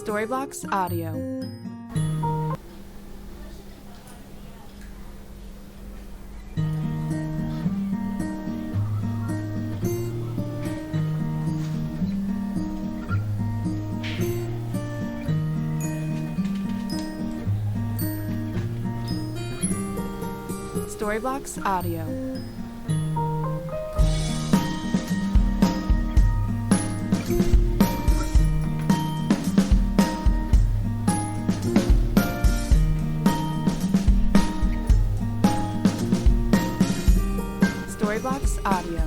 Storyblocks Audio. Storyblocks Audio. Storyblocks Audio.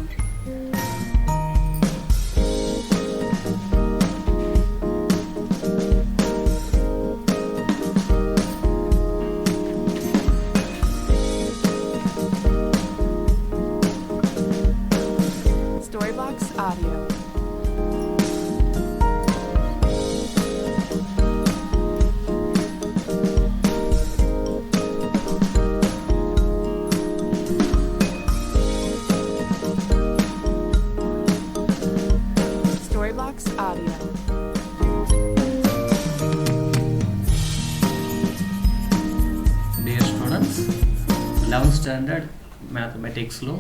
Storyblocks Audio. Storyblocks Audio. Dear students, 11th standard mathematics lo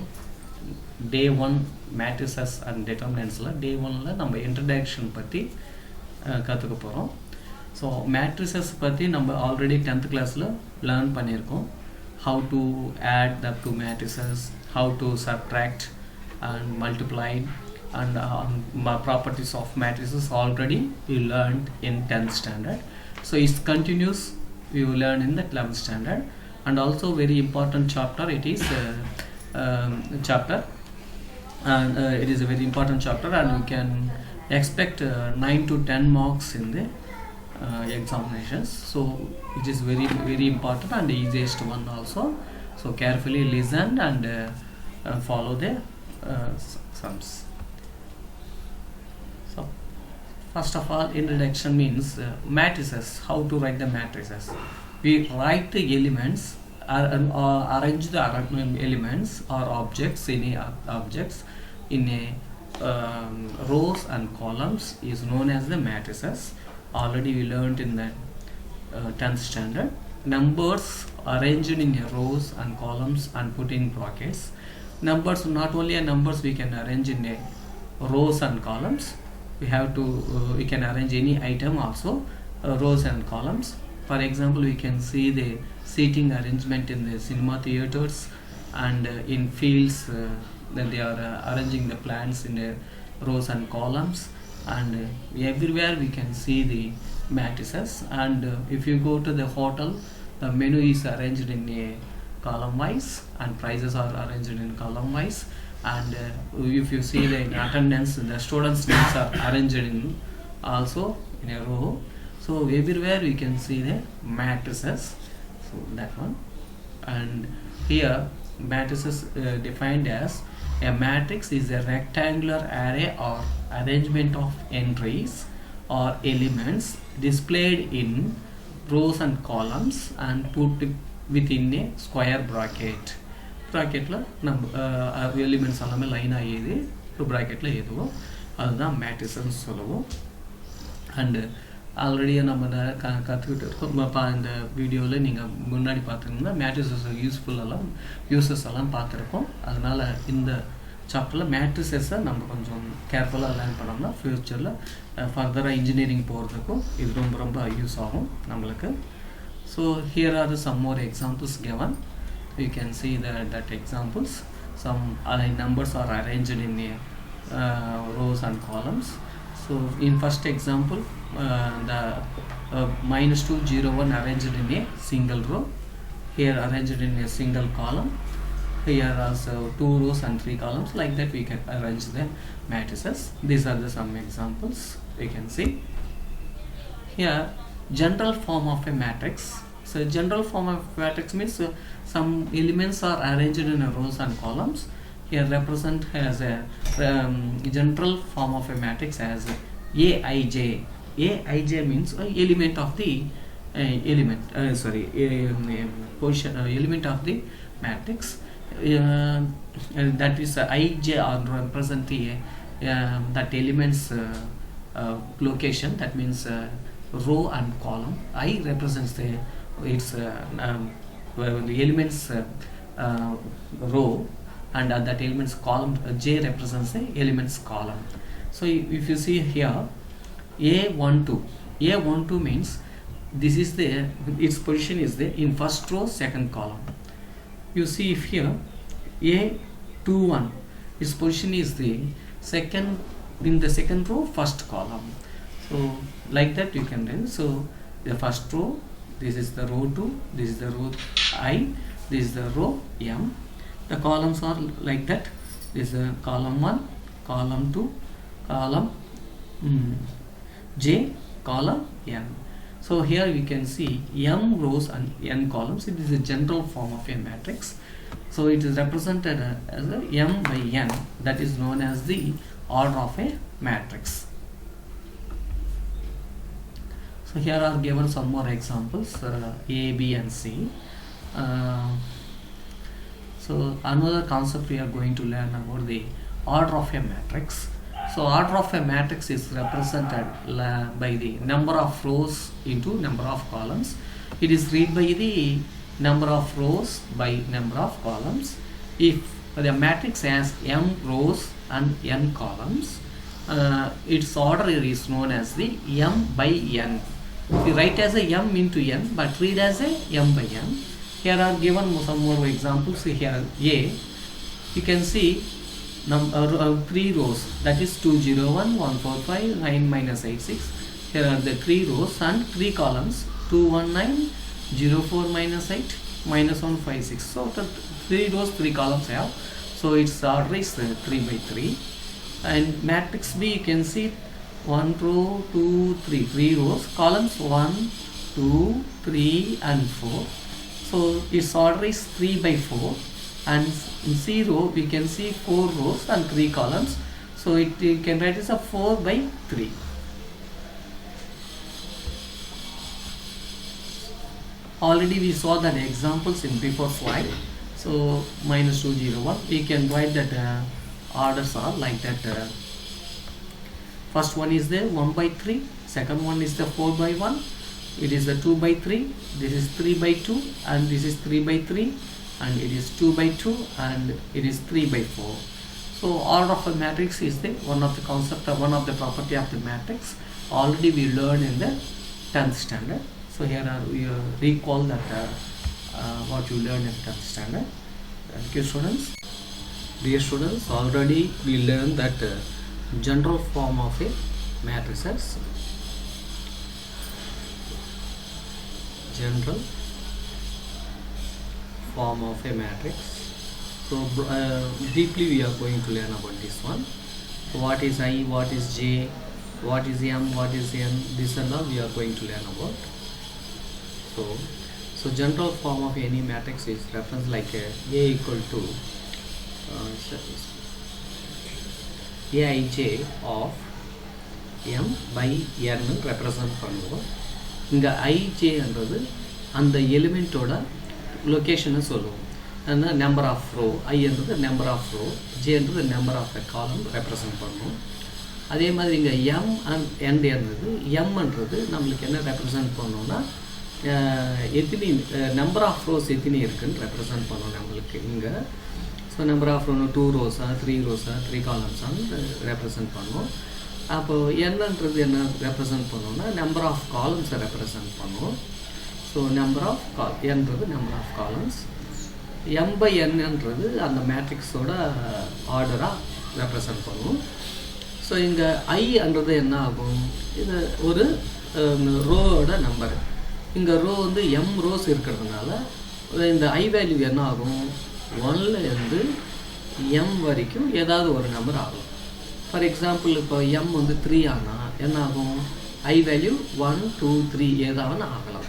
day 1 matrices and determinants la day 1 la நம்ம introduction பத்தி கத்துக்க போறோம். So matrices பத்தி நம்ம already 10th class ல learn பண்ணிருக்கோம். How to add the two matrices, how to subtract and multiply and properties of matrices already we learned in 10th standard. So it continues we will learn in the 11th standard, and also very important chapter it is chapter, and it is a very important chapter, and we can expect 9 to 10 marks in the examinations. So it is very very important and the easiest one also. So carefully listen and follow the sums. So first of all, introduction means matrices. How to write the matrices? We write the elements or arrange the elements or objects in objects in a rows and columns is known as the matrices. Already we learned in the 10th standard. Numbers arranged in a rows and columns and put in brackets. Numbers, not only a numbers we can arrange in a rows and columns. We have to we can arrange any item also rows and columns. For example, we can see the seating arrangement in the cinema theaters and in fields that they are arranging the plants in the rows and columns, and everywhere we can see the matrices. And if you go to the hotel, the menu is arranged in a column wise and prices are arranged in column wise, and if you see the attendance, the students names are arranged in also in a row. So everywhere we can see the matrices. So that one. And here matrices defined as a matrix is a rectangular array or arrangement of entries or elements displayed in rows and columns and put within a square bracket. Bracketல நம்ம elements எல்லாமே லைனா எழுதி ஒரு bracketல எழுதுவோம். அதுதான் matrices சொல்லுவோம். And already நம்ம கற்றுக்கிட்டு இருக்கோம். இந்த வீடியோவில் நீங்கள் முன்னாடி பார்த்துருந்தா மேட்ரிசஸ் யூசஸ் எல்லாம் பார்த்துருக்கோம். அதனால் இந்த சாப்டரில் மேட்ரிசஸை நம்ம கொஞ்சம் கேர்ஃபுல்லாக லேர்ன் பண்ணோம்னா ஃப்யூச்சரில் ஃபர்தராக இன்ஜினியரிங் போகிறதுக்கும் இது ரொம்ப ரொம்ப யூஸ் ஆகும் நம்மளுக்கு. So here are some more examples given. You can see that examples. Some numbers are arranged in rows and columns. So in first example, the -201 arranged in a single row, here arranged in a single column, here also 2 rows and 3 columns. Like that we can arrange the matrices. These are the some examples we can see. Here general form of a matrix. So general form of matrix means some elements are arranged in a rows and columns. Here represent as a general form of a matrix as Aij. Aij means element of the position element of the matrix. That is Ij are represent the that elements location. That means row and column. I represents the elements row, and that elements column. J represents the elements column. So if you see here, A12 means this is the its position is the in first row second column. You see if here A21, its position is the second in the second row first column. So like that you can then, so the first row, this is the row 2, this is the row I, this is the row M. The columns are like that. This is column 1, column 2, column J, column N. So here we can see M rows and N columns. It is a general form of a matrix. So it is represented as a M by N, that is known as the order of a matrix. So here are given some more examples, A, B and C. So another concept we are going to learn about the order of a matrix. So order of a matrix is represented by the number of rows into number of columns. It is read by the number of rows by number of columns. If the matrix has M rows and N columns, its order is known as the M by N. We write as a M into N, but read as a M by N. Here are given some more examples. Here A, you can see 3 rows, that is 201, 145, 9 minus 86. Here are the 3 rows and 3 columns, 219, 04 minus 8, minus 156. So the 3 rows, 3 columns have. So its order is 3 by 3. And matrix B, you can see 1 row, 2, 3 rows, columns 1, 2, 3 and 4. So its order is 3 by 4. And in C row we can see 4 rows and 3 columns. So you can write as a 4 by 3. Already we saw that examples in before slide. So minus 201, we can write that orders are like that. First one is the 1 by 3, second one is the 4 by 1, it is the 2 by 3, this is 3 by 2, and this is 3 by 3, and it is 2 by 2, and it is 3 by 4. So order of a matrix is the one of the concept of one of the property of the matrix. Already we learned in the 10th standard. So here we recall that what you learned in 10th standard. Thank you, students. Dear students, already we learned that general form of a matrices. General form of a matrix. So deeply we are going to learn about this one. So what is I, what is J, what is M, what is N, this and all we are going to learn about. So general form of any matrix is reference like A equal to Aij of M by N represent பண்ணுவோம். இங்க Ij என்றது அந்த எலிமெண்டோட லொகேஷனை சொல்லுவோம். அந்த number of row, I என்றது number of row, J என்றது number of காலம் represent பண்ணுவோம். அதே மாதிரி இங்கே M அண்ட் N என்றது M என்றது நம்மளுக்கு என்ன ரெப்ரசன்ட் பண்ணோம்னா எத்தனை நம்பர் ஆஃப் ரோஸ் எத்தனை இருக்குன்னு ரெப்ரசன்ட் பண்ணோம் நம்மளுக்கு இங்கே. ஸோ நம்பர் ஆஃப் ரோன்னு 2 ரோஸா 3 ரோஸா 3 காலம்ஸான்னு ரெப்ரசன்ட் பண்ணுவோம். அப்போது என்னன்றது என்ன ரெப்ரசன்ட் பண்ணோம்னா நம்பர் ஆஃப் காலம்ஸை ரெப்ரசன்ட் பண்ணுவோம். ஸோ நம்பர் ஆஃப் என்றது number of columns, M by N என்றது அந்த மேட்ரிக்ஸோட ஆர்டராக ரெப்ரசன்ட் பண்ணுவோம். ஸோ இங்கே I என்றது என்ன ஆகும், இது ஒரு ரோவோட நம்பர். இங்கே ரோ வந்து M ரோஸ் இருக்கிறதுனால இந்த I வேல்யூ என்ன ஆகும், 1ல் இருந்து M வரைக்கும் ஏதாவது ஒரு நம்பர் ஆகும். ஃபார் எக்ஸாம்பிள் இப்போ M வந்து 3 ஆனால் என்ன ஆகும், I வேல்யூ 1, 2, 3 ஏதாவது ஆகலாம்.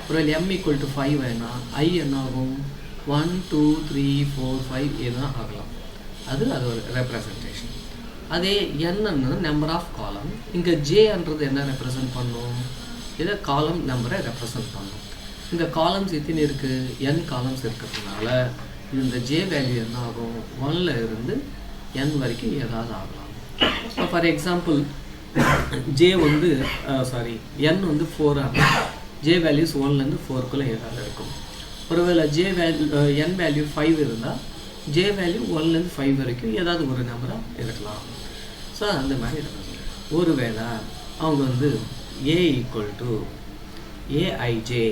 ஒருவேளை M equal to 5 வேணா I என்ன ஆகும் 1, 2, 3, 4, 5 ஏதான் ஆகலாம். அது ஒரு ரெப்ரசன்டேஷன். அதே என்னன்னு நம்பர் ஆஃப் காலம். இங்கே ஜேன்றது என்ன ரெப்ரசன்ட் பண்ணும், இதை காலம் நம்பரை ரெப்ரசன்ட் பண்ணும். இங்கே காலம்ஸ் எத்தனை இருக்குது, n காலம்ஸ் இருக்கிறதுனால இந்த ஜே வேல்யூ என்ன ஆகும் 1ல் இருந்து n வரைக்கும் ஏதாவது ஆகலாம். இப்போ ஃபார் எக்ஸாம்பிள் ஜே வந்து n வந்து 4 ஆகும். ஜே வேல்யூஸ் 1லேருந்து 4க்குள்ளே ஏதாவது இருக்கும். ஒருவேளை n வேல்யூ 5 இருந்தால் ஜே வேல்யூ 1லேருந்து 5 வரைக்கும் ஏதாவது ஒரு நம்பராக இருக்கலாம். ஸோ அந்த மாதிரி இருக்கும். ஒருவேளை அவங்க வந்து a ஈக்குவல் டு ஏஐஜே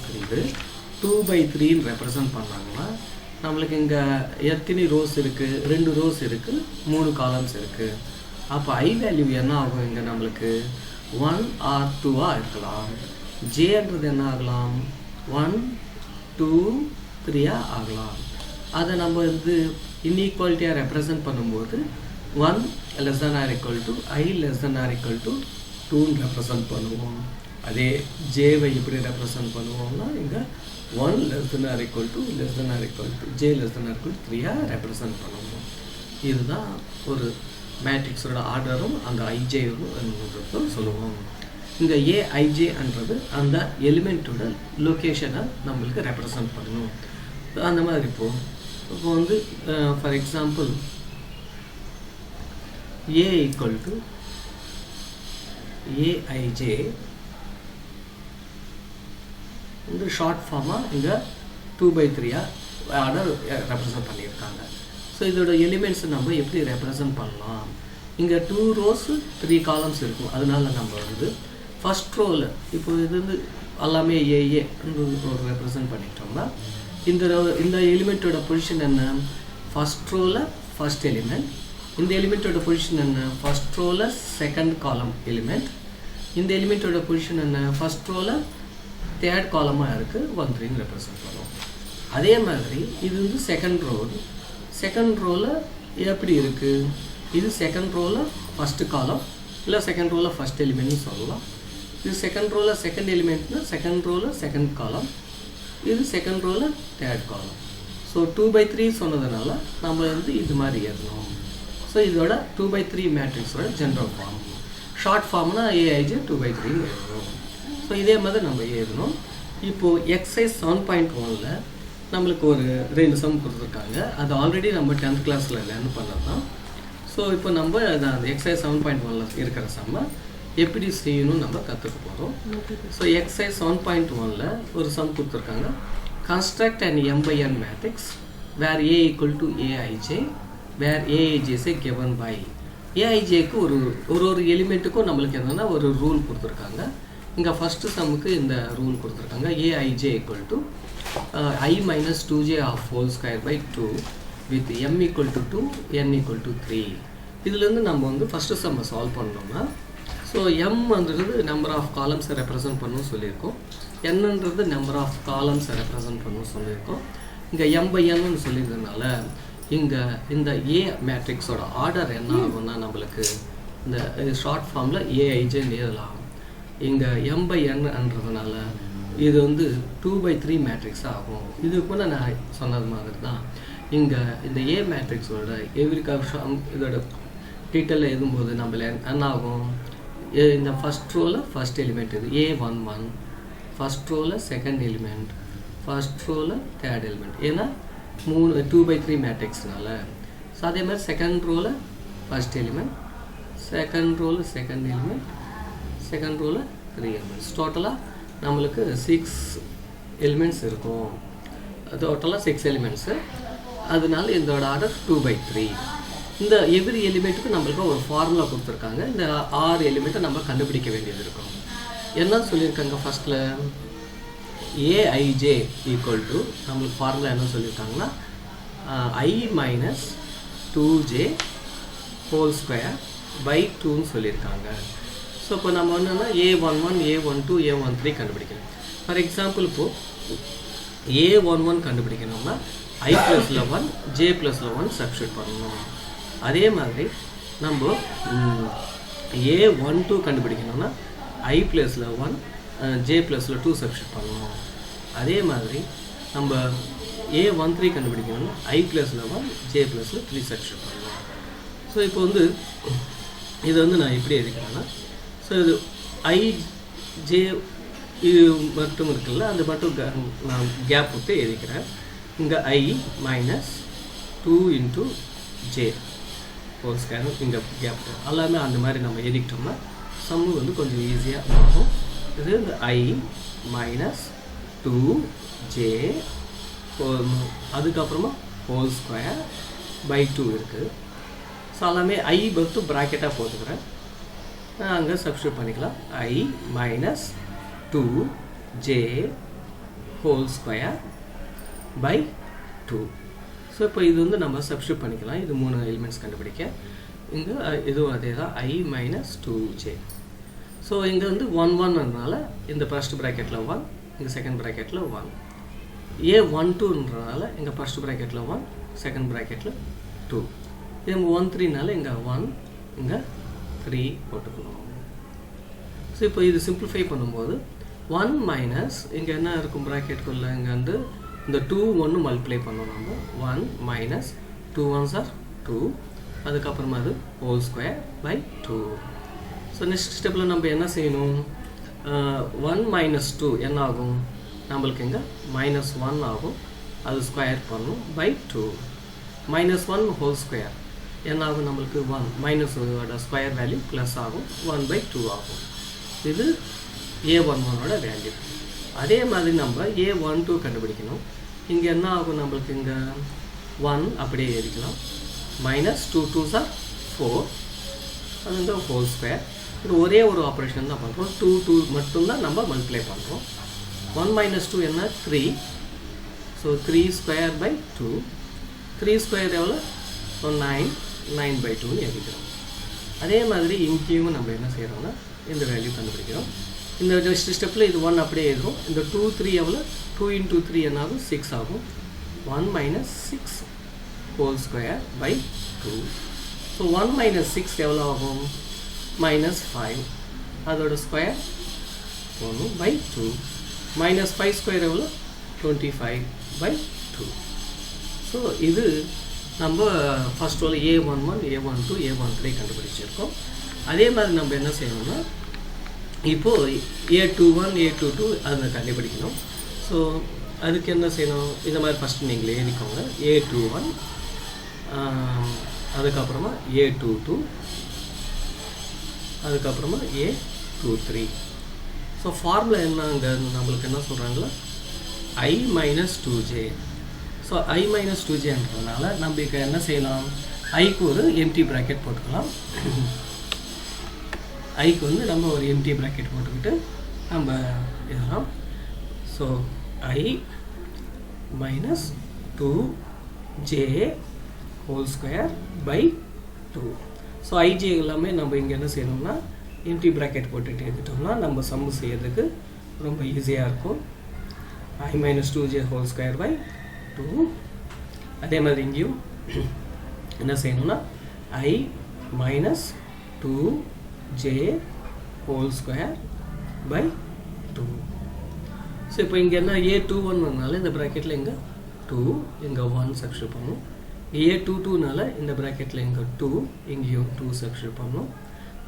புரியுது 2/3 ரெப்ரசன்ட் பண்ணாங்கன்னா நம்மளுக்கு இங்கே எத்தனை ரோஸ் இருக்குது? 2 ரோஸ் இருக்குது, 3 காலம்ஸ் இருக்குது. அப்போ ஐ வேல்யூ என்ன ஆகும்? இங்கே நம்மளுக்கு 1 or 2 இருக்கலாம். ஜேன்றது என்ன ஆகலாம்? 1, 2, 3 ஆகலாம். அதை நம்ம வந்து இன்இக்வாலிட்டியாக ரெப்ரசன்ட் பண்ணும்போது 1 less than or equal to I less than or equal to 2 represent பண்ணுவோம். அதே ஜேவை எப்படி ரெப்ரசன்ட் பண்ணுவோம்னா இங்கே 1 less than or equal to j less than or equal to 3 represent பண்ணுவோம். இதுதான் ஒரு மேட்ரிக்ஸோட ஆர்டரும் அந்த ஐஜேவும் சொல்லுவோம். இந்த ஏஐஜேன்றது அந்த எலிமெண்ட்டோட லொக்கேஷனை நம்மளுக்கு ரெப்ரசன்ட் பண்ணணும். அந்த மாதிரி இப்போ வந்து for example A equal to AIJ இந்த ஷார்ட் ஃபார்மாக இங்கே 2/3 ஆர்டர் ரெப்ரசன்ட் பண்ணியிருக்காங்க. ஸோ இதோட எலிமெண்ட்ஸை நம்ம எப்படி ரெப்ரசன்ட் பண்ணலாம்? இங்கே 2 rows 3 columns இருக்கும். அதனால நம்ம வந்து ஃபஸ்ட் ரோவில் இப்போ இது வந்து எல்லாமே ஏஏ ஒரு ரெப்ரசன்ட் பண்ணிட்டோம்னா இந்த எலிமெண்ட்டோட பொசிஷன் என்ன? ஃபஸ்ட் ரோவில் ஃபஸ்ட் எலிமெண்ட். இந்த எலிமெண்ட்டோட பொசிஷன் என்ன? ஃபஸ்ட் ரோவில் செகண்ட் காலம் எலிமெண்ட். இந்த எலிமெண்ட்டோட பொசிஷன் என்ன? ஃபஸ்ட் ரோவில் தேர்ட் காலமாக இருக்குது. 1, 3 ரெப்ரசன்ட் பண்ணுவோம். அதே மாதிரி இது வந்து செகண்ட் ரோவில் எப்படி இருக்குது? இது செகண்ட் ரோவில் ஃபஸ்ட்டு காலம் இல்லை செகண்ட் ரோவில் ஃபஸ்ட் எலிமெண்ட்னு சொல்லலாம். இது செகண்ட் ரோவில் செகண்ட் எலிமெண்ட்னா செகண்ட் ரோவில் செகண்ட் காலம். இது செகண்ட் ரோவில் தேர்ட் காலம். ஸோ 2/3 சொன்னதுனால நம்ம வந்து இது மாதிரி எழுதணும். ஸோ இதோட 2/3 மேட்ரிக்ஸோட ஜென்ரல் ஃபார்ம். ஷார்ட் ஃபார்ம்னா ஏஐஜே 2/3 எழுதணும். ஸோ இதே மாதிரி நம்ம எழுதணும். இப்போது எக்ஸசைஸ் 7.1ல் நம்மளுக்கு ஒரு 2 சம் கொடுத்துருக்காங்க. அது ஆல்ரெடி நம்ம 10th கிளாஸில் லேர்ன் பண்ணது தான். ஸோ இப்போ நம்ம அந்த எக்ஸசைஸ் 7.1ல் இருக்கிற சம்மை எப்படி செய்யணும்னு நம்ம கற்றுக்க போகிறோம். ஸோ எக்ஸசைஸ் 7.1ல் ஒரு சம் கொடுத்துருக்காங்க. Construct and m/n matrix where a equal to a i j where a i j is given by ஏஐஜேக்கு ஒரு எலிமெண்ட்டுக்கும் நம்மளுக்கு என்னென்னா ஒரு ரூல் கொடுத்துருக்காங்க. இங்கே ஃபஸ்ட்டு சம்முக்கு இந்த ரூல் கொடுத்துருக்காங்க. AIJ equal to I minus 2j of whole square by 2 with m equal to 2, n equal to 3. இதிலேருந்து நம்ம வந்து ஃபஸ்ட்டு சம்மை சால்வ் பண்ணோம்னா ஸோ mன்றது நம்பர் ஆஃப் காலம்ஸை ரெப்ரசன்ட் பண்ணணும்னு சொல்லியிருக்கோம். என்னன்றது நம்பர் ஆஃப் காலம்ஸை ரெப்ரசன்ட் பண்ணணும்னு சொல்லியிருக்கோம். இங்கே m/nன்னு சொல்லியிருந்ததுனால இங்கே இந்த ஏ மேட்ரிக்ஸோட ஆர்டர் என்ன ஆகும்னா நம்மளுக்கு இந்த ஷார்ட் ஃபார்மில் ஏஐஜேன்னு எழுதலாம். இங்கே m/nன்றதுனால இது வந்து 2/3 மேட்ரிக்ஸ் ஆகும். இதுக்கு கூட நான் சொன்னது மாதிரி தான் இங்கே இந்த ஏ மேட்ரிக்ஸோட இதோட டீட்டெயிலில் எழுதும்போது நம்மள என்ன ஆகும்? இந்த ஃபஸ்ட் ரோவில் ஃபஸ்ட் எலிமெண்ட் இது A11, ஃபஸ்ட் ரோவில் செகண்ட் எலிமெண்ட், ஃபஸ்ட் ரோவில் தேர்ட் எலிமெண்ட். ஏன்னா 2/3 மேட்ரிக்ஸ்னால. ஸோ அதே மாதிரி செகண்ட் ரோவில் ஃபஸ்ட் எலிமெண்ட், செகண்ட் ரோவில் செகண்ட் எலிமெண்ட், செகண்ட் ரோவில் 3 எலிமெண்ட்ஸ். டோட்டலாக நம்மளுக்கு 6 எலிமெண்ட்ஸ் இருக்கும். டோட்டலாக 6 எலிமெண்ட்ஸு. அதனால இதோட ஆர்டர் 2/3. இந்த எவ்ரி எலிமெண்ட்டுக்கு நம்மளுக்கு ஒரு ஃபார்முலா கொடுத்துருக்காங்க. இந்த 6 எலிமெண்ட்டை நம்ம கண்டுபிடிக்க வேண்டியது இருக்கும். என்ன சொல்லியிருக்காங்க? ஃபஸ்ட்டில் ஏஐஜே ஈக்குவல் டு நம்மளுக்கு ஃபார்முலா என்ன சொல்லியிருக்காங்கன்னா I minus 2j whole square by 2ன்னு சொல்லியிருக்காங்க. ஸோ இப்போ நம்ம என்னென்னா A11, A12, A13 கண்டுபிடிக்கணும். ஃபார் எக்ஸாம்பிள் இப்போது A11 கண்டுபிடிக்கணும்னா I + 11 J + 11 சப்ஸ்டியூட் பண்ணணும். அதே மாதிரி நம்ம A12 கண்டுபிடிக்கணும்னா I + 11 J + 2 சப்ஸ்டியூட் பண்ணணும். அதே மாதிரி நம்ம A13 கண்டுபிடிக்கணும்னா I + 11 J + 3 சப்ஸ்டியூட் பண்ணணும். ஸோ இப்போ வந்து இது வந்து நான் எப்படி எழுதிக்கிறேன்னா ஸோ இது IJ இது மட்டும் இருக்குல்ல, அது மட்டும் நான் கேப் விட்டு எழுதிக்கிறேன். இங்கே I minus 2 into J whole square இங்கே கேப் எல்லாமே அந்த மாதிரி நம்ம எழுதிக்கிட்டோம்னா சம்மு வந்து கொஞ்சம் ஈஸியாக ஆகும். இது இந்த I மைனஸ் 2J அதுக்கப்புறமா ஹோல் ஸ்கொயர் பை 2 இருக்குது. ஸோ எல்லாமே I பர்த்து ப்ராக்கெட்டாக போட்டுக்கிறேன். அங்கே சப்ஸ்டியூட் பண்ணிக்கலாம். I minus 2J whole square by 2. So இப்போ இது வந்து நம்ம சப்ஸ்டியூட் பண்ணிக்கலாம். இது 3 எலிமெண்ட்ஸ் கண்டுபிடிக்க. இங்கே இதுவும் அதே தான் I மைனஸ் 2J. ஸோ இங்கே வந்து 1 1ன்றனால இந்த ஃபர்ஸ்ட் ப்ராக்கெட்டில் 1, இங்கே செகண்ட் ப்ராக்கெட்டில் 1. A12ன்றனால இங்கே ஃபர்ஸ்ட் ப்ராக்கெட்டில் 1, செகண்ட் ப்ராக்கெட்டில் 2. இது 1 3னால இங்கே 1, இங்கே 3 போட்டுக்கணும். ஸோ இப்போ இது சிம்பிளிஃபை பண்ணும்போது 1 மைனஸ் இங்கே என்ன இருக்கும் ப்ராக்கெட்டுக்குள்ளே இங்கே வந்து இந்த 2 1 மல்டிப்ளை பண்ணோம் நம்ம. 1 மைனஸ் 2 1s are 2, அதுக்கப்புறமா அது whole square by 2. So next ஸ்டெப்பில் நம்ம என்ன செய்யணும்? 1 மைனஸ் 2 என்ன ஆகும்? நம்மளுக்கு இங்கே மைனஸ் 1 ஆகும். அது ஸ்கொயர் பண்ணணும் பை 2. மைனஸ் 1 ஹோல் ஸ்கொயர் என்ன ஆகும்? நம்மளுக்கு 1 மைனஸ் ஸ்கொயர் வேல்யூ ப்ளஸ் ஆகும், 1 பை 2 ஆகும். இது A11ஓட வேல்யூ. அதே மாதிரி நம்ம A12 கண்டுபிடிக்கணும். இங்கே என்ன ஆகும்? நம்மளுக்கு இங்கே 1 அப்படியே எழுதிக்கலாம். மைனஸ் 2 2s are 4, அது வந்து ஹோல் ஸ்கொயர். இது ஒரே ஒரு ஆப்ரேஷன் தான் பண்ணுறோம். 2 2 மட்டும்தான் நம்ம மல்டிப்ளை பண்ணுறோம். 1 மைனஸ் 2 என்ன? 3. So 3 square by 2. 3 ஸ்கொயர் எவ்வளோ? ஸோ 9, 9 பை 2ன்னு எழுதிக்கிறோம். அதே மாதிரி இங்கேயும் நம்ம என்ன செய்கிறோம்னா இந்த வேல்யூ கண்டுபிடிக்கிறோம். இந்த நெக்ஸ்ட் ஸ்டெப்பில் இது 1 அப்படியே எழுதுறோம். இந்த 2 3 எவ்வளோ? 2 into 3 என்ன ஆகும்? 6 ஆகும். 1 minus 6 whole square by 2. So 1 minus 6 எவ்வளோ ஆகும்? மைனஸ் 5, அதோட ஸ்கொயர் 1 பை 2. மைனஸ் 5 ஸ்கொயர் எவ்வளோ? 25 பை 2. ஸோ இது நம்ம ஃபர்ஸ்ட் உள்ள A11 A12 A13 கண்டுபிடிச்சிருக்கோம். அதே மாதிரி நம்ம என்ன செய்யணும்னா இப்போது A21 A22 அதை கண்டுபிடிக்கணும். ஸோ அதுக்கு என்ன செய்யணும்? இந்த மாதிரி ஃபஸ்ட்டு நீங்களே எழுதிக்கோங்க. A21 அதுக்கப்புறமா A22 அதுக்கப்புறமா A23. ஸோ ஃபார்முலா என்ன? அங்கே நம்மளுக்கு என்ன சொல்கிறாங்களா? I minus 2J. So I minus 2Jன்றதுனால நம்ம இங்கே என்ன செய்யலாம்? ஐக்கு ஒரு எம்டி ப்ராக்கெட் போட்டுக்கலாம். ஐக்கு வந்து நம்ம ஒரு எம்டி ப்ராக்கெட் போட்டுக்கிட்டு நம்ம எழுதலாம். So I minus 2J whole square by 2. So IJ எல்லாமே நம்ம இங்கே என்ன செய்யணும்னா எம்டி ப்ராக்கெட் போட்டுட்டு எழுதிட்டோம்னா நம்ம சம்மு செய்யறதுக்கு ரொம்ப ஈஸியாக இருக்கும். I minus 2J whole square by 2. அதே மாதிரி இங்கேயும் என்ன செய்யணும்னா I minus 2J whole square by 2. So இப்போ இங்கே என்ன A21னால இந்த ப்ராக்கெட்டில் இங்கே 2 இங்கே 1 சப்ஸ்டியூட் பண்ணணும். A22னால இந்த ப்ராக்கெட்டில் இங்கே 2 இங்கேயும் 2 சப்ஸ்டியூட் பண்ணணும்.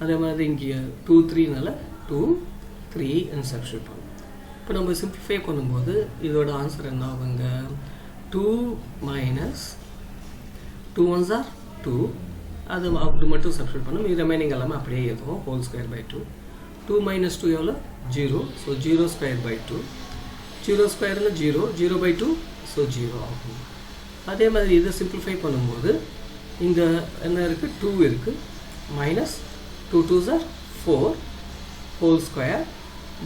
அதே மாதிரி இங்கே 2 3னால 2 3 சப்ஸ்டியூட் பண்ணணும். இப்போ நம்ம சிம்பிளிஃபை பண்ணும்போது இதோட ஆன்சர் என்ன ஆகுங்க? 2 மைனஸ் 2 1s are 2, அது அப்படி மட்டும் சப்ஸ்டியூட் பண்ணணும். இது ரிமைனிங் எல்லாமே அப்படியே எழுதுவோம். Whole square by 2. 2 மைனஸ் 2 எவ்வளோ? 0. So 0 square by 2. 0 ஸ்கொயர்னா 0, 0 பை 2, ஸோ 0 ஆகும். அதே மாதிரி இதை சிம்பிளிஃபை பண்ணும்போது இங்கே என்ன இருக்குது? 2 இருக்குது. Minus 2 2s are 4 whole square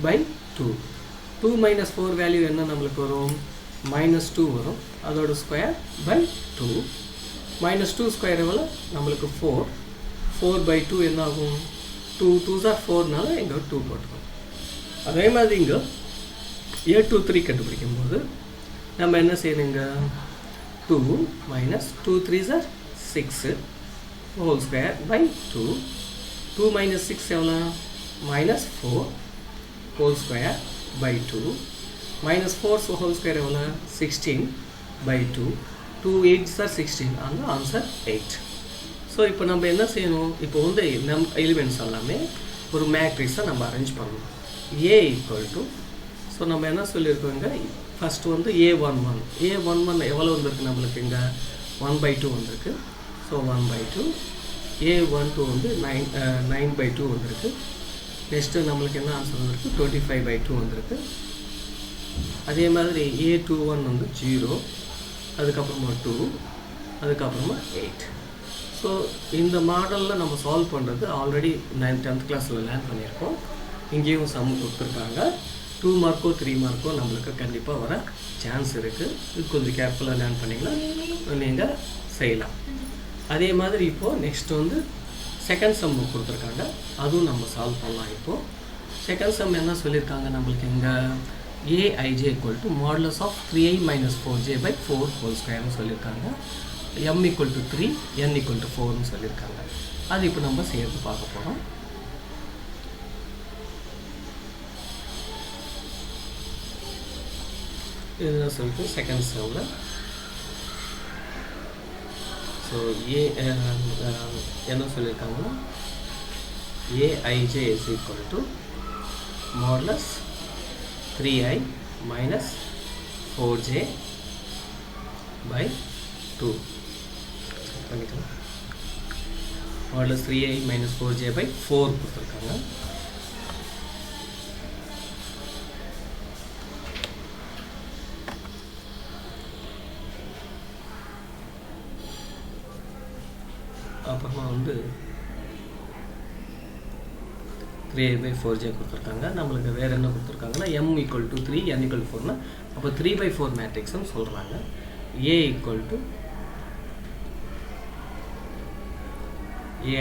by 2. 2 minus 4 value என்ன நம்மளுக்கு வரும்? மைனஸ் 2 வரும். அதோட ஸ்கொயர் பை 2. மைனஸ் 2 ஸ்கொயர் எவ்வளோ? நம்மளுக்கு 4. 4 பை 2 என்ன ஆகும்? 2 2s are 4னால இங்கே 2 போட்டுக்கணும். அதே மாதிரி இங்கே A23 கண்டுபிடிக்கும் போது நம்ம என்ன செய்யணுங்க? 2 minus 2 3s are 6 whole square by 2. 2 minus 6 எவ்வளோ? Minus 4 whole square by 2. minus 4 whole square எவ்வளோ? 16 by 2. 2 8s are 16, and the answer 8. So இப்போ நம்ம என்ன செய்யணும்? இப்போ வந்து எலிமெண்ட்ஸ் எல்லாமே ஒரு மேட்ரிக்ஸை நம்ம அரேஞ்ச் பண்ணணும். A ஈக்குவல் டு, ஸோ நம்ம என்ன சொல்லியிருக்கோங்க? ஃபஸ்ட்டு வந்து A11 எவ்வளோ வந்திருக்கு நம்மளுக்கு? இங்கே 1 by 2 வந்திருக்கு. ஸோ 1/2. A12 வந்து 9/2 வந்திருக்கு. நெக்ஸ்ட்டு நம்மளுக்கு என்ன ஆன்சர் வந்திருக்கு? 25/2 வந்திருக்கு. அதே மாதிரி A21 வந்து 0, அதுக்கப்புறமா 2, அதுக்கப்புறமா 8. ஸோ இந்த மாடலில் நம்ம சால்வ் பண்ணுறது ஆல்ரெடி 10th கிளாஸில் லேர்ன் பண்ணியிருக்கோம். இங்கேயும் சம் கொடுத்துருக்காங்க. 2 மார்க்கோ 3 மார்க்கோ நம்மளுக்கு கண்டிப்பாக வர சான்ஸ் இருக்குது. இது கொஞ்சம் கேர்ஃபுல்லாக லேர்ன் பண்ணிங்கன்னா நீங்கள் செய்யலாம். அதே மாதிரி இப்போது நெக்ஸ்ட் வந்து செகண்ட் சம் கொடுத்துருக்காங்க, அதுவும் நம்ம சால்வ் பண்ணலாம். இப்போது செகண்ட் சம் என்ன சொல்லியிருக்காங்க நம்மளுக்கு? இங்கே aij = modulus of 3i - 4j/4 whole square சொல்லியிருக்காங்க. m = 3, n = 4 சொல்லியிருக்காங்க. அது இப்போ நம்ம சேர்த்து பார்க்க போகிறோம். இதுதான் சொல்லிட்டு செகண்ட் சம்மில். ஸோ என்ன சொல்லியிருக்காங்கன்னா aij = modulus 3i - 4j/2 பண்ணிக்கலாம். modulus 3i - 4j/4 கொடுத்துருக்காங்க. அப்புறமா வந்து 3i/4j கொடுத்துருக்காங்க. நம்மளுக்கு வேறு என்ன கொடுத்துருக்காங்கன்னா m = 3, n = 4னா அப்போ 3/4 மேட்ரிக்ஸ்னு சொல்கிறாங்க. a =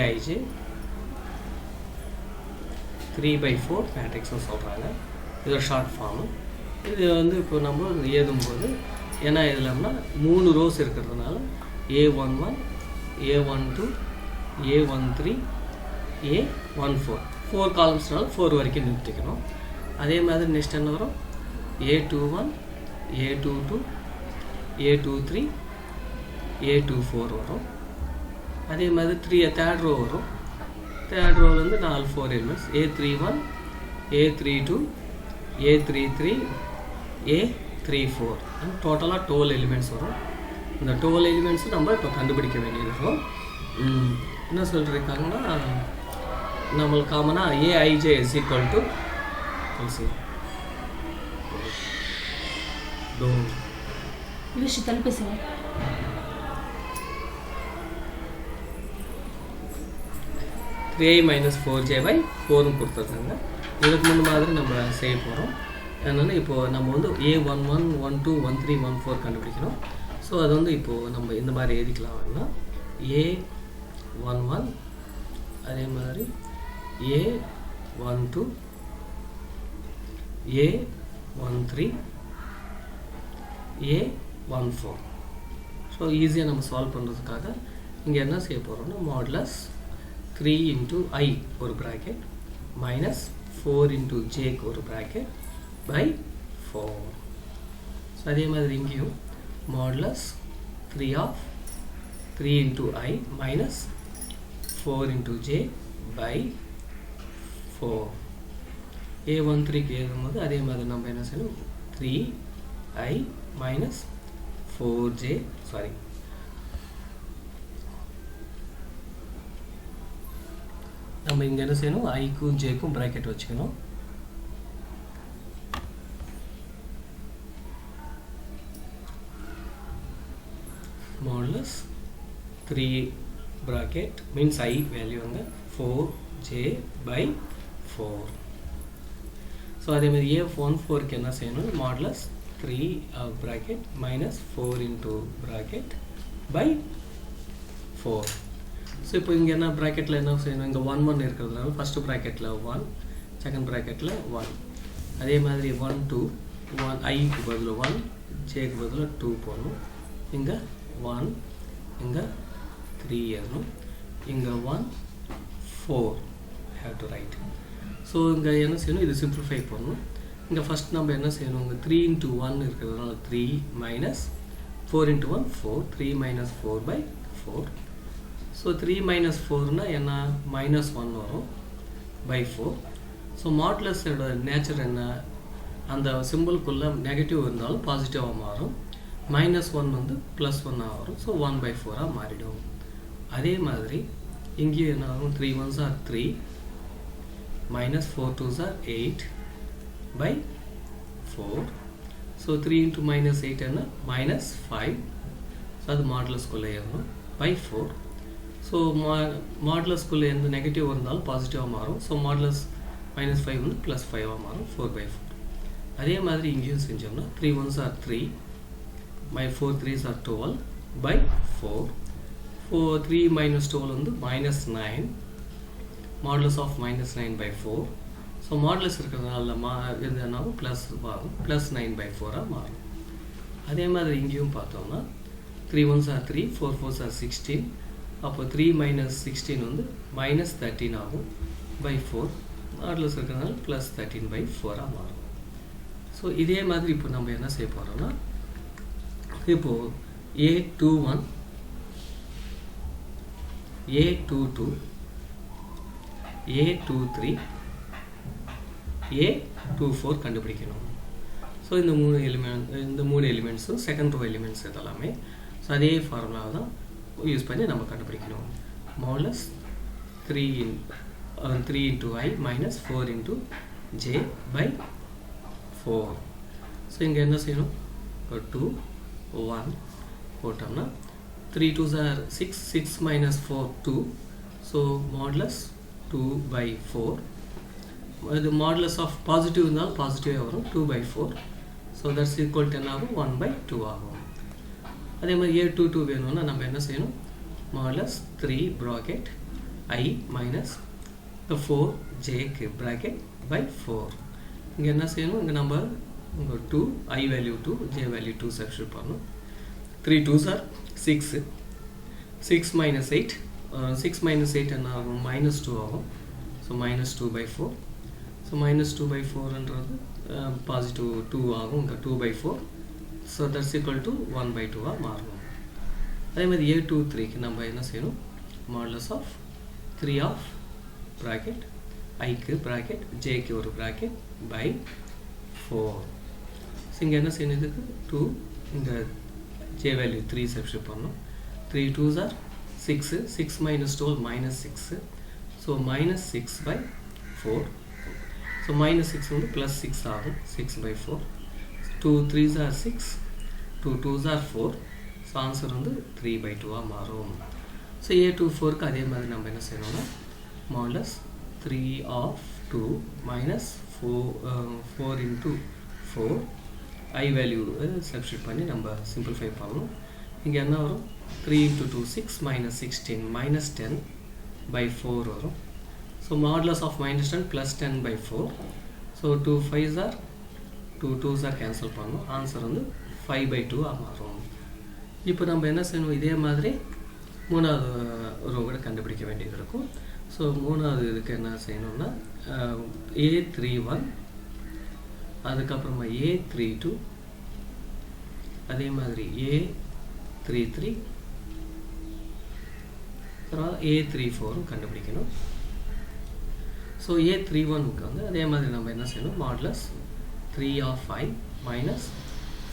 aij 3/4 மேட்ரிக்ஸ்னு சொல்கிறாங்க. இது ஒரு ஷார்ட் ஃபார்மு. இது வந்து இப்போ நம்ம எழுதும்போது ஏன்னா எழுதலாம்னா 3 ரோஸ் இருக்கிறதுனால a11, a12, a13, a14 4 காலம்ஸ்னால 4 வரைக்கும் நிறுத்திக்கணும். அதே மாதிரி நெக்ஸ்ட் என்ன வரும்? a21, a22, a23, a24 வரும். அதே மாதிரி தேர்ட் ரோ வரும். தேர்ட் ரோவில் வந்து 4 elements a31, a32, a33, a34 டோட்டலாக 12 எலிமெண்ட்ஸ் வரும். இந்த 12 எலிமெண்ட்ஸும் நம்ம இப்போ கண்டுபிடிக்க வேண்டியிருக்கும். என்ன சொல்லியிருக்காங்கன்னா நம்மளுக்கு காமனாக aij = விஷயத்தால் பேசுங்க. 3i - 4j/4 கொடுத்துருக்காங்க. இதுக்கு முன்ன மாதிரி நம்ம செய்ய போகிறோம். அதனால் இப்போது நம்ம வந்து a11, 12, 13, 14 கண்டுபிடிக்கணும். ஸோ அது வந்து இப்போது நம்ம இந்த மாதிரி எழுதிக்கலாம். வேணா a11, அதே மாதிரி a12, a13, a14. ஸோ ஈஸியாக நம்ம சால்வ் பண்ணுறதுக்காக இங்கே என்ன செய்ய போகிறோம்னா மாடுலஸ் 3 × i ஒரு ப்ராக்கெட் மைனஸ் 4 × j ஒரு ப்ராக்கெட் பை 4. ஸோ அதே மாதிரி இங்கேயும் modulus 3 × i minus 4 × j by 4. a13க்கு எழுதும்போது அதே மாதிரி நம்ம என்ன செய்யணும்? 3i மைனஸ் 4j நம்ம இங்கே என்ன செய்யணும்? ஐக்கும் ஜேக்கும் ப்ராக்கெட் வச்சுக்கணும். Modulus 3 bracket means I value வந்து 4j by 4. ஸோ அதே மாதிரி a14க்கு என்ன செய்யணும்? Modulus 3 bracket minus 4 into bracket by 4. So இப்போ இங்கே என்ன ப்ராக்கெட்டில் என்ன செய்யணும்? இங்கே 1 1 இருக்கிறதுனால ஃபஸ்ட்டு ப்ராக்கெட்டில் 1, செகண்ட் ப்ராக்கெட்டில் 1. அதே மாதிரி 1 2 1 ஐக்கு பதில் 1, ஜேக்கு பதில் 2 போடணும். இங்கே 1, இங்கே 3 எழுதணும், இங்கே 1 4 have to write. ஸோ இங்கே என்ன செய்யணும்? இது சிம்பிளிஃபை பண்ணணும். இங்கே ஃபஸ்ட் நம்ம என்ன செய்யணும்? இங்கே 3 into 1 இருக்கிறதுனால 3 minus 4 into 1 4, 3 minus 4 by 4. So 3 minus 4னா என்ன? minus 1 வரும் by 4. ஸோ மாடுலஸோட நேச்சர் என்ன? அந்த சிம்பிள்குள்ளே நெகட்டிவ் இருந்தாலும் பாசிட்டிவாக மாறும். -1 வந்து +1 வரும். ஸோ 1/4 மாறிடும். அதே மாதிரி இங்கேயும் என்ன ஆகும் 3 1s are 3 minus 4 2s are 8 by 4. So 3 into minus 8 என்ன minus 5. So அது மாடுலஸ்குள்ளே ஏறணும் by 4. ஸோ மாடுலஸ்குள்ளே எந்த நெகட்டிவ் இருந்தாலும் பாசிட்டிவாக மாறும். ஸோ மாடுலஸ் minus 5 வந்து ப்ளஸ் 5ஆக மாறும் 4/4. அதே மாதிரி இங்கேயும் செஞ்சோம்னா 3 1s are 3 my 4 3s are 12 by 4. 3 minus 12 வந்து minus 9 modulus of minus 9 by 4. So modulus இருக்கிறதுனால இருந்தாலும் ப்ளஸ் மாறும் ப்ளஸ் 9/4ஆக மாறும். அதே மாதிரி இங்கேயும் பார்த்தோம்னா 3 1s are 3 4 4s are 16. அப்போ 3 minus 16 வந்து minus 13 ஆகும் by 4. மாடுலஸ் இருக்கிறதுனால ப்ளஸ் 13/4ஆக மாறும். ஸோ இதே மாதிரி இப்போ நம்ம என்ன செய்ய போகிறோம்னா இப்போது A21 A22 A23 A24 கண்டுபிடிக்கணும். ஸோ இந்த மூணு எலிமெண்ட்ஸும் செகண்ட் ரோ எலிமெண்ட்ஸ் இதெல்லாமே ஸோ அதே ஃபார்முலாவை தான் யூஸ் பண்ணி நம்ம கண்டுபிடிக்கணும். Modulus 3 into I minus 4 into J by 4. So இங்கே என்ன செய்யணும் 2 1 போட்டோம்னா 3 2s are 6 6 minus 4 2. So modulus 2/4. இது மாடுலஸ் ஆஃப் பாசிட்டிவ் இருந்தாலும் பாசிட்டிவாக வரும் 2/4. ஸோ தட்ஸ் ஈக்குவல் டு என்ன ஆகும் 1/2 ஆகும். அதே மாதிரி A22 வேணும்னா நம்ம என்ன செய்யணும் modulus 3 bracket I minus the 4 J bracket by 4. இங்கே என்ன செய்யணும் இங்கே நம்ம இங்கே 2 I value 2 J value 2 substitute பண்ணணும். 3 2s are 6 6 minus 8 6 minus 8 என்ன ஆகும் minus 2 ஆகும். So minus 2/4. ஸோ minus 2/4ன்றது பாசிட்டிவ் 2 ஆகும் இங்கே 2/4. ஸோ தட்ஸ் ஈக்குவல் டு 1/2ஆக மாறும். அதே மாதிரி A23க்கு நம்ம என்ன செய்யணும் மாடுலஸ் ஆஃப் 3 ஆஃப் ப்ராக்கெட் ஐக்கு ப்ராக்கெட் ஜேக்கு ஒரு ப்ராக்கெட் பை 4. ஸோ இங்கே என்ன செய்யணும் இதுக்கு 2 இங்கே ஜே வேல்யூ 3 சப்ஸ்டிட்யூட் பண்ணணும். 3 2s are 6 6 minus 12 minus 6. So minus 6/4. So minus 6 வந்து ப்ளஸ் 6 ஆகும் 6/4. 2 3s are 6 2 2s are 4. So answer வந்து 3/2ஆக மாறும். ஸோ A24க்கு அதே மாதிரி நம்ம என்ன செய்யணும்னா modulus 3 of 2 minus 4 into 4 I value substitute பண்ணி நம்ம சிம்பிளிஃபை பண்ணணும். இங்கே என்ன வரும் 3 into 2 6 minus 16 minus 10/4 வரும். So modulus of minus 10 plus 10/4. So 2 5s are 2 2s are cancel பண்ணணும். ஆன்சர் வந்து 5/2ஆக மாறும். இப்போ நம்ம என்ன செய்யணும் இதே மாதிரி மூணாவது ரோ கூட கண்டுபிடிக்க வேண்டியது இருக்கும். ஸோ மூணாவது இதுக்கு என்ன செய்யணும்னா A31 அதுக்கப்புறமா A32 அதே மாதிரி A33 அப்புறம் A34 கண்டுபிடிக்கணும். ஸோ A31க்கு வந்து அதே மாதிரி நம்ம என்ன செய்யணும் modulus 3 of I minus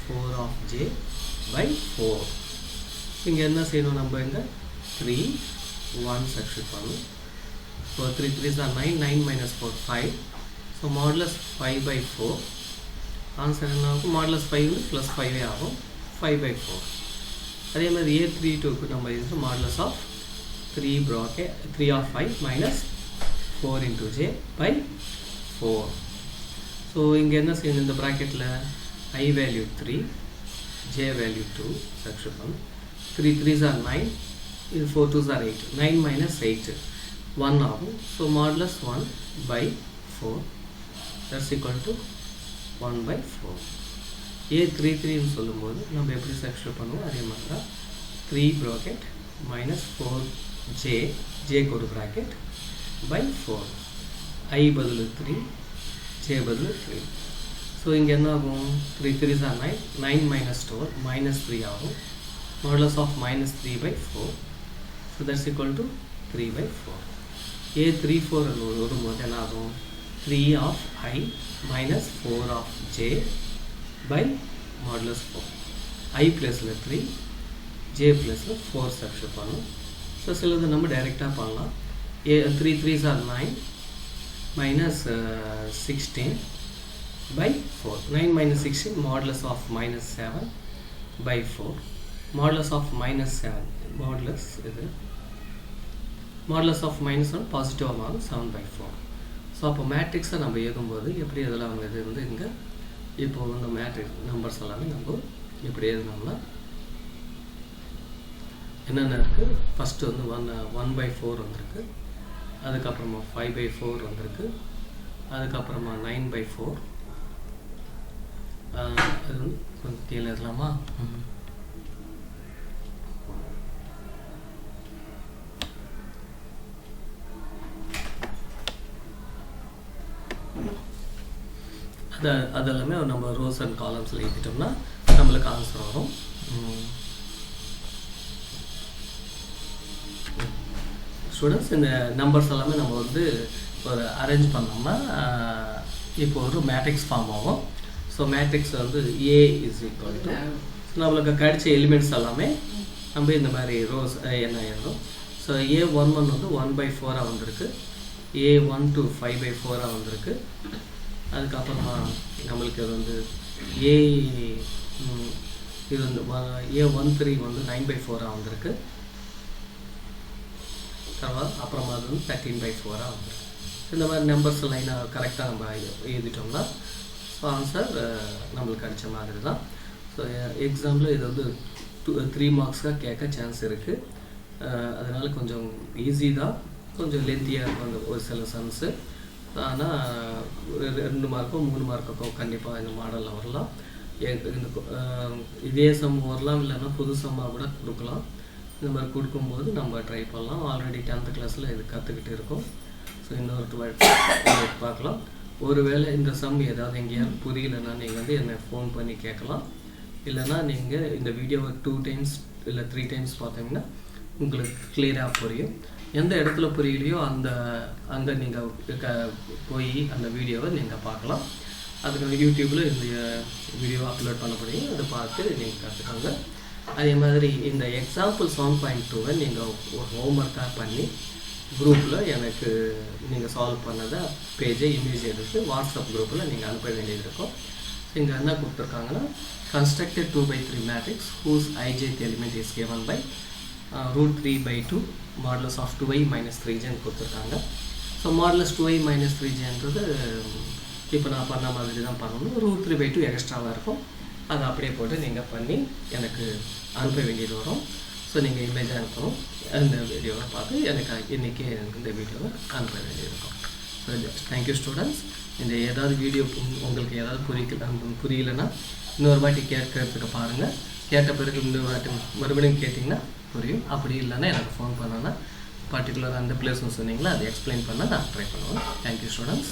4 of J by 4. இங்கே என்ன செய்யணும் நம்ம இங்கே 3 1 சப்ஸ்டிட்யூட் பண்ணணும். So 3 3s are 9 9 minus 4 5. So modulus 5/4. Answer என்ன ஆகும் மாடுலஸ் 5 வந்து ப்ளஸ் 5 ஆகும் 5/4. அதே மாதிரி A32க்கு நம்ம இது modulus of 3 bracket 3 of 5 minus 4 into J by 4. So இங்கே என்ன செய்யணும் இந்த ப்ராக்கெட்டில் I value 3 J value 2 substitute பண்ணணும். 3 3s are 9 இது 4 2s are 8 9 minus 8 1 ஆகும். So modulus 1/4 that's equal to 1/4. A33ன்னு சொல்லும்போது நம்ம எப்படி சப்ஸ்டிட்யூட் பண்ணுவோம் அதே மாதிரி தான் 3 bracket minus 4 Jக்கு ஒரு ப்ராக்கெட் by 4. I பதில் 3 J பதில் 3. ஸோ இங்கே என்ன ஆகும் 3 3s are 9 9 minus 12 minus 3 ஆகும். modulus of minus 3/4. So that's equal to 3/4. A34 வரும்போது என்ன ஆகும் 3 of I minus 4 of J by modulus 4. I பிளஸில் 3 J பிளஸில் 4 substitute பண்ணும். ஸோ சிலது நம்ம டைரெக்டாக பண்ணலாம். 3 3s are 9 minus 16 by 4. 9 minus 16 modulus of minus 7 by 4. Modulus of minus 7 modulus இது modulus of minus 1 பாசிட்டிவாக மாறும் 7 by 4. ஸோ அப்போ மேட்ரிக்ஸை நம்ம எழுதும்போது எப்படி இதெல்லாம் இது வந்து இங்கே இப்போ இந்த மேட்ரிக்ஸ் நம்பர்ஸ் எல்லாமே நம்ம எப்படி எழுதினோம்னா என்னென்ன இருக்குது. ஃபஸ்ட்டு வந்து 1 by 4 வந்திருக்கு, அதுக்கப்புறமா 5 by 4 வந்திருக்கு, அதுக்கப்புறமா 9 by 4. அது வந்து கொஞ்சம் கீழே எழுதலாமா? அதெல்லாமே நம்ம ரோஸ் அண்ட் காலம்ஸில் எழுதிட்டோம்னா நம்மளுக்கு ஆன்சர் வரும். ஸ்டூடெண்ட்ஸ், இந்த நம்பர்ஸ் எல்லாமே நம்ம வந்து ஒரு அரேஞ்ச் பண்ணோம்னா இப்போ ஒரு மேட்ரிக்ஸ் ஃபார்ம் ஆகும். ஸோ மேட்ரிக்ஸ் வந்து A இஸ் ஈக்குவல் டு நம்மளுக்கு கிடைச்ச எலிமெண்ட்ஸ் எல்லாமே நம்ம இந்த மாதிரி ரோஸ் என்ன எழுதும். ஸோ A11 வந்து 1 by 4 வந்திருக்கு, A12 5 by 4 வந்திருக்கு, அதுக்கப்புறமா நம்மளுக்கு இது வந்து இது வந்து A13 வந்து 9 by 4 வந்திருக்கு, அப்புறமா அது வந்து 13 by 4 வந்திருக்கு. இந்த மாதிரி நம்பர்ஸ் லைனாக கரெக்டாக நம்ம எழுதிட்டோம்னா ஸோ ஆன்சர் நம்மளுக்கு கிடைச்ச மாதிரி தான். ஸோ எக்ஸாம்பிள் இது வந்து 3 மார்க்ஸாக கேட்க சான்ஸ் இருக்குது. அதனால் கொஞ்சம் ஈஸி தான், கொஞ்சம் லென்த்தியாக இருக்கும் அந்த ஒரு சில சம்ஸு. ஆனால் 2 மார்க்கோ 3 மார்க்கோ கண்டிப்பாக இந்த மாடலில் வரலாம். இதே சம் வரலாம், இல்லைன்னா புது சம்மாக கூட கொடுக்கலாம். இந்த மாதிரி கொடுக்கும்போது நம்ம ட்ரை பண்ணலாம். ஆல்ரெடி 10th கிளாஸில் இது கற்றுக்கிட்டு இருக்கோம். ஸோ இன்னொரு 12 பார்க்கலாம். ஒருவேளை இந்த சம் ஏதாவது எங்கேயாவது புரியலைன்னா நீங்கள் வந்து என்னை ஃபோன் பண்ணி கேட்கலாம். இல்லைன்னா நீங்கள் இந்த வீடியோவை 2 times இல்லை 3 times பார்த்தீங்கன்னா உங்களுக்கு கிளியராக புரியும். எந்த இடத்துல புரியலையோ அங்கே நீங்கள் போய் அந்த வீடியோவை நீங்கள் பார்க்கலாம். அதுக்கு யூடியூப்பில் இந்த வீடியோவை அப்லோட் பண்ண முடியும், அதை பார்த்து நீங்கள் கற்றுக்கோங்க. அதே மாதிரி இந்த எக்ஸாம்பிள் 7.2 நீங்கள் ஒரு ஹோம்ஒர்க்காக பண்ணி குரூப்பில் எனக்கு நீங்கள் சால்வ் பண்ணதை பேஜை இமேஜ் எடுத்து வாட்ஸ்அப் குரூப்பில் நீங்கள் அனுப்ப வேண்டியது இருக்கும். இங்கே என்ன கொடுத்துருக்காங்கன்னா, constructed 2/3 matrix whose ijth element is given by √3/2 modulus of 2i minus 3j கொடுத்துருக்காங்க. ஸோ modulus 2i minus 3jன்றது இப்போ நான் பண்ண மாதிரி தான் பண்ணணும். √3/2 எக்ஸ்ட்ராவாக இருக்கும், அதை அப்படியே போட்டு நீங்கள் பண்ணி எனக்கு அனுப்ப வேண்டியது வரும். ஸோ நீங்கள் இமேஜாக அனுப்பணும். அந்த வீடியோவை பார்த்து எனக்கு இன்றைக்கி எனக்கு இந்த வீடியோவை அனுப்ப வேண்டியது இருக்கும். So thank you students. இந்த ஏதாவது வீடியோ உங்களுக்கு ஏதாவது புரியலைன்னா இன்னொரு வாட்டி கேட்கறதுக்கு பாருங்கள். கேட்ட பிறகு இன்னொரு வாட்டி மறுபடியும் கேட்டிங்கன்னா புரியும். அப்படி இல்லைன்னா எனக்கு ஃபோன் பண்ணோன்னா பர்டிகுலராக அந்த பிளேஸ்னு சொன்னீங்களா அதை எக்ஸ்பிளைன் பண்ண நான் ட்ரை பண்ணுவேன். Thank you students.